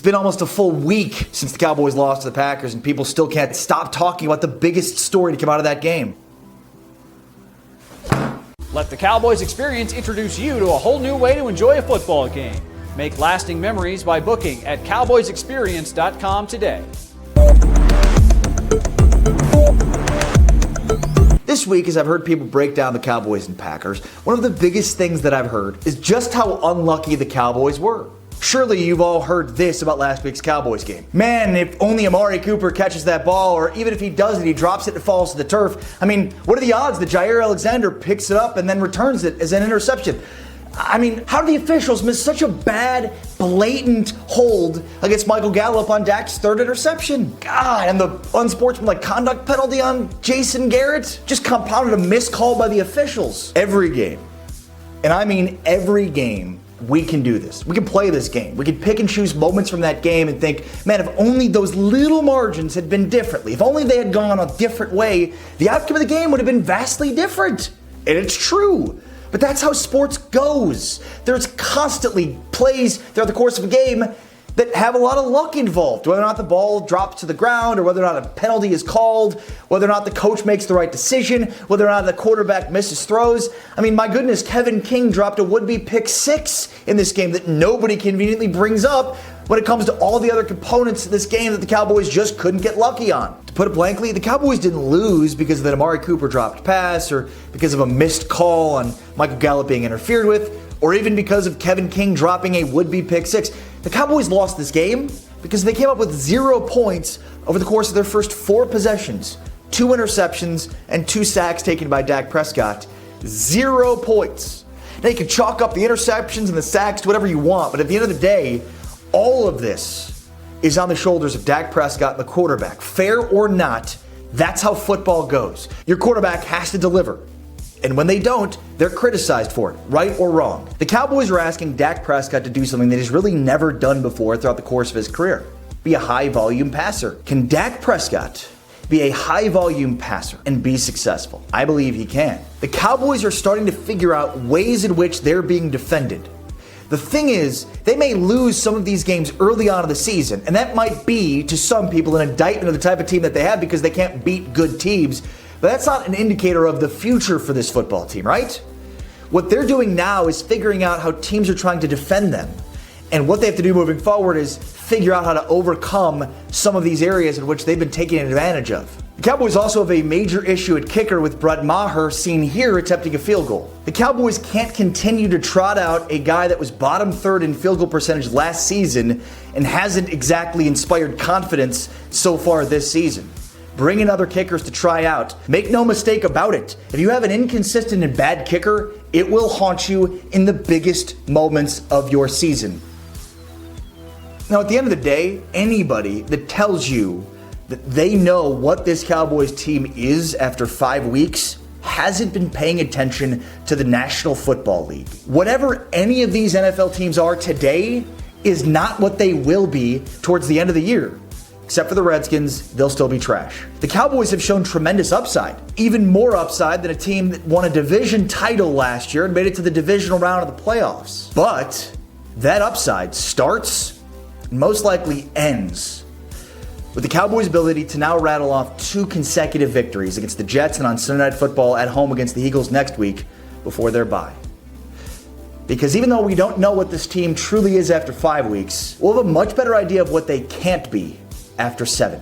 been almost a full week since the Cowboys lost to the Packers, and people still can't stop talking about the biggest story to come out of that game. Let the Cowboys experience introduce you to a whole new way to enjoy a football game. Make lasting memories by booking at cowboysexperience.com today. This week, as I've heard people break down the Cowboys and Packers, one of the biggest things that I've heard is just how unlucky the Cowboys were. Surely you've all heard this about last week's Cowboys game. Man, if only Amari Cooper catches that ball, or even if he doesn't, he drops it and falls to the turf. I mean, what are the odds that Jair Alexander picks it up and then returns it as an interception? I mean, how do the officials miss such a bad, blatant hold against Michael Gallup on Dak's third interception? God, and the unsportsmanlike conduct penalty on Jason Garrett just compounded a missed call by the officials. Every game, and I mean every game, we can do this. We can play this game. We can pick and choose moments from that game and think, man, if only those little margins had been differently, if only they had gone a different way, the outcome of the game would have been vastly different. And it's true. But that's how sports goes. There's constantly plays throughout the course of a game that have a lot of luck involved. Whether or not the ball drops to the ground, or whether or not a penalty is called, whether or not the coach makes the right decision, whether or not the quarterback misses throws. I mean, my goodness, Kevin King dropped a would-be pick six in this game that nobody conveniently brings up when it comes to all the other components of this game that the Cowboys just couldn't get lucky on. To put it blankly, the Cowboys didn't lose because of that Amari Cooper dropped pass, or because of a missed call on Michael Gallup being interfered with, or even because of Kevin King dropping a would-be pick six. The Cowboys lost this game because they came up with 0 points over the course of their first 4 possessions. 2 interceptions and 2 sacks taken by Dak Prescott. 0 points. Now you can chalk up the interceptions and the sacks to whatever you want, but at the end of the day, all of this is on the shoulders of Dak Prescott, the quarterback. Fair or not, that's how football goes. Your quarterback has to deliver. And when they don't, they're criticized for it, right or wrong. The Cowboys are asking Dak Prescott to do something that he's really never done before throughout the course of his career. Be a high-volume passer. Can Dak Prescott be a high-volume passer and be successful? I believe he can. The Cowboys are starting to figure out ways in which they're being defended. The thing is, they may lose some of these games early on in the season, and that might be, to some people, an indictment of the type of team that they have because they can't beat good teams. But that's not an indicator of the future for this football team, right? What they're doing now is figuring out how teams are trying to defend them. And what they have to do moving forward is figure out how to overcome some of these areas in which they've been taken advantage of. The Cowboys also have a major issue at kicker with Brett Maher, seen here attempting a field goal. The Cowboys can't continue to trot out a guy that was bottom third in field goal percentage last season and hasn't exactly inspired confidence so far this season. Bring in other kickers to try out. Make no mistake about it. If you have an inconsistent and bad kicker, it will haunt you in the biggest moments of your season. Now, at the end of the day, anybody that tells you that they know what this Cowboys team is after 5 weeks hasn't been paying attention to the National Football League. Whatever any of these NFL teams are today is not what they will be towards the end of the year. Except for the Redskins, they'll still be trash. The Cowboys have shown tremendous upside, even more upside than a team that won a division title last year and made it to the divisional round of the playoffs. But that upside starts and most likely ends with the Cowboys' ability to now rattle off 2 consecutive victories against the Jets and on Sunday Night Football at home against the Eagles next week before their bye. Because even though we don't know what this team truly is after 5 weeks, we'll have a much better idea of what they can't be after 7.